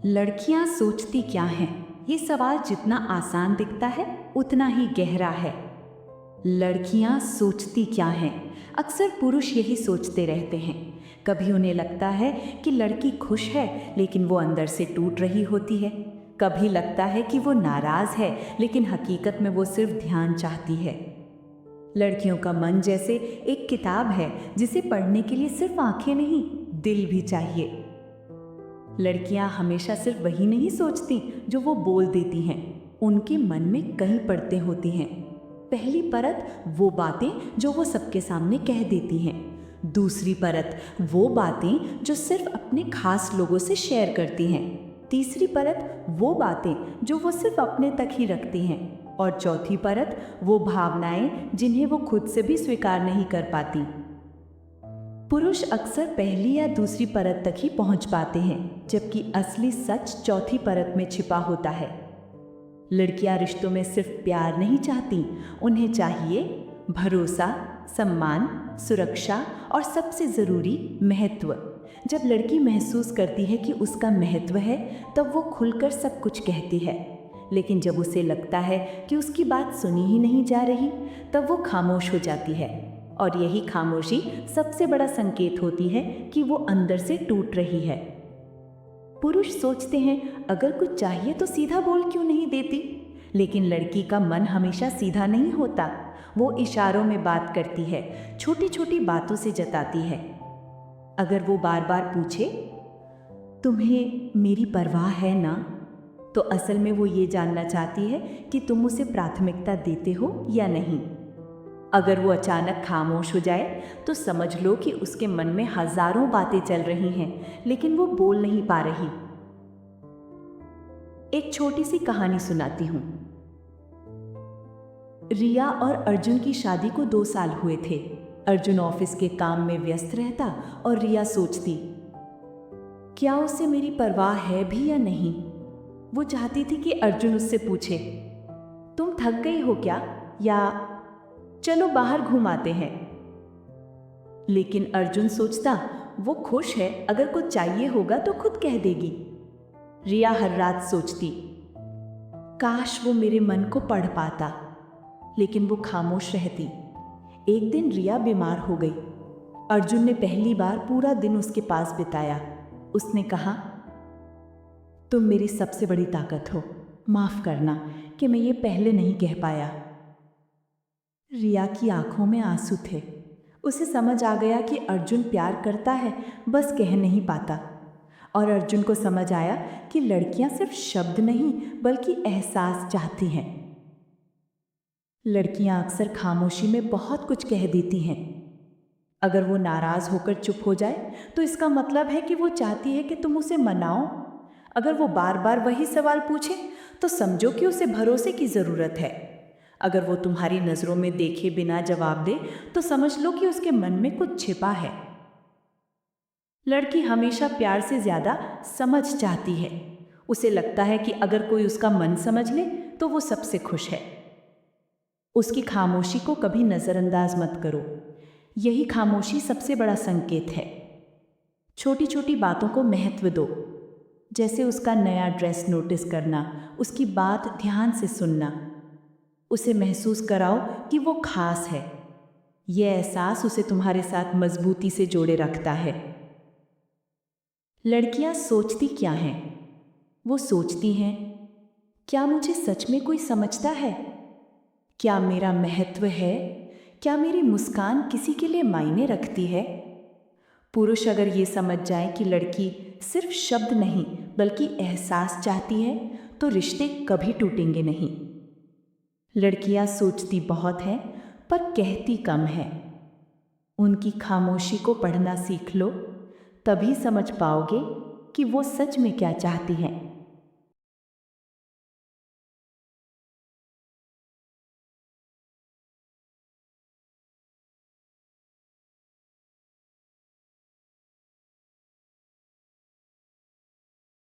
लड़कियां सोचती क्या हैं? ये सवाल जितना आसान दिखता है उतना ही गहरा है। लड़कियां सोचती क्या हैं? अक्सर पुरुष यही सोचते रहते हैं। कभी उन्हें लगता है कि लड़की खुश है लेकिन वो अंदर से टूट रही होती है। कभी लगता है कि वो नाराज है लेकिन हकीकत में वो सिर्फ ध्यान चाहती है। लड़कियों का मन जैसे एक किताब है जिसे पढ़ने के लिए सिर्फ आंखें नहीं, दिल भी चाहिए। लड़कियां हमेशा सिर्फ वही नहीं सोचती जो वो बोल देती हैं। उनके मन में कई परतें होती हैं। पहली परत वो बातें जो वो सबके सामने कह देती हैं। दूसरी परत वो बातें जो सिर्फ अपने खास लोगों से शेयर करती हैं। तीसरी परत वो बातें जो वो सिर्फ अपने तक ही रखती हैं। और चौथी परत वो भावनाएं जिन्हें वो खुद से भी स्वीकार नहीं कर पाती। पुरुष अक्सर पहली या दूसरी परत तक ही पहुंच पाते हैं, जबकि असली सच चौथी परत में छिपा होता है। लड़कियां रिश्तों में सिर्फ प्यार नहीं चाहती, उन्हें चाहिए भरोसा, सम्मान, सुरक्षा और सबसे ज़रूरी महत्व। जब लड़की महसूस करती है कि उसका महत्व है, तब वो खुलकर सब कुछ कहती है। लेकिन जब उसे लगता है कि उसकी बात सुनी ही नहीं जा रही, तब वो खामोश हो जाती है। और यही खामोशी सबसे बड़ा संकेत होती है कि वो अंदर से टूट रही है। पुरुष सोचते हैं अगर कुछ चाहिए तो सीधा बोल क्यों नहीं देती, लेकिन लड़की का मन हमेशा सीधा नहीं होता। वो इशारों में बात करती है, छोटी छोटी बातों से जताती है। अगर वो बार बार पूछे तुम्हें मेरी परवाह है ना, तो असल में वो ये जानना चाहती है कि तुम उसे प्राथमिकता देते हो या नहीं। अगर वो अचानक खामोश हो जाए तो समझ लो कि उसके मन में हजारों बातें चल रही हैं, लेकिन वो बोल नहीं पा रही। एक छोटी सी कहानी सुनाती हूँ। रिया और अर्जुन की शादी को 2 साल हुए थे। अर्जुन ऑफिस के काम में व्यस्त रहता और रिया सोचती, क्या उसे मेरी परवाह है भी या नहीं। वो चाहती थी कि अर्जुन उससे पूछे, तुम थक गई हो क्या, या चलो बाहर घुमाते हैं। लेकिन अर्जुन सोचता, वो खुश है, अगर कुछ चाहिए होगा तो खुद कह देगी। रिया हर रात सोचती, काश वो मेरे मन को पढ़ पाता, लेकिन वो खामोश रहती। एक दिन रिया बीमार हो गई। अर्जुन ने पहली बार पूरा दिन उसके पास बिताया। उसने कहा, तुम मेरी सबसे बड़ी ताकत हो, माफ करना कि मैं ये पहले नहीं कह पाया। रिया की आंखों में आंसू थे। उसे समझ आ गया कि अर्जुन प्यार करता है, बस कह नहीं पाता। और अर्जुन को समझ आया कि लड़कियां सिर्फ शब्द नहीं बल्कि एहसास चाहती हैं। लड़कियां अक्सर खामोशी में बहुत कुछ कह देती हैं। अगर वो नाराज होकर चुप हो जाए तो इसका मतलब है कि वो चाहती है कि तुम उसे मनाओ। अगर वो बार बार वही सवाल पूछे तो समझो कि उसे भरोसे की ज़रूरत है। अगर वो तुम्हारी नज़रों में देखे बिना जवाब दे तो समझ लो कि उसके मन में कुछ छिपा है। लड़की हमेशा प्यार से ज़्यादा समझ चाहती है। उसे लगता है कि अगर कोई उसका मन समझ ले तो वो सबसे खुश है। उसकी खामोशी को कभी नज़रअंदाज मत करो। यही खामोशी सबसे बड़ा संकेत है। छोटी छोटी बातों को महत्व दो, जैसे उसका नया ड्रेस नोटिस करना, उसकी बात ध्यान से सुनना। उसे महसूस कराओ कि वो खास है। यह एहसास उसे तुम्हारे साथ मजबूती से जोड़े रखता है। लड़कियां सोचती क्या हैं? वो सोचती हैं, क्या मुझे सच में कोई समझता है? क्या मेरा महत्व है? क्या मेरी मुस्कान किसी के लिए मायने रखती है? पुरुष अगर ये समझ जाए कि लड़की सिर्फ शब्द नहीं बल्कि एहसास चाहती है, तो रिश्ते कभी टूटेंगे नहीं। लड़कियां सोचती बहुत हैं पर कहती कम है। उनकी खामोशी को पढ़ना सीख लो, तभी समझ पाओगे कि वो सच में क्या चाहती हैं।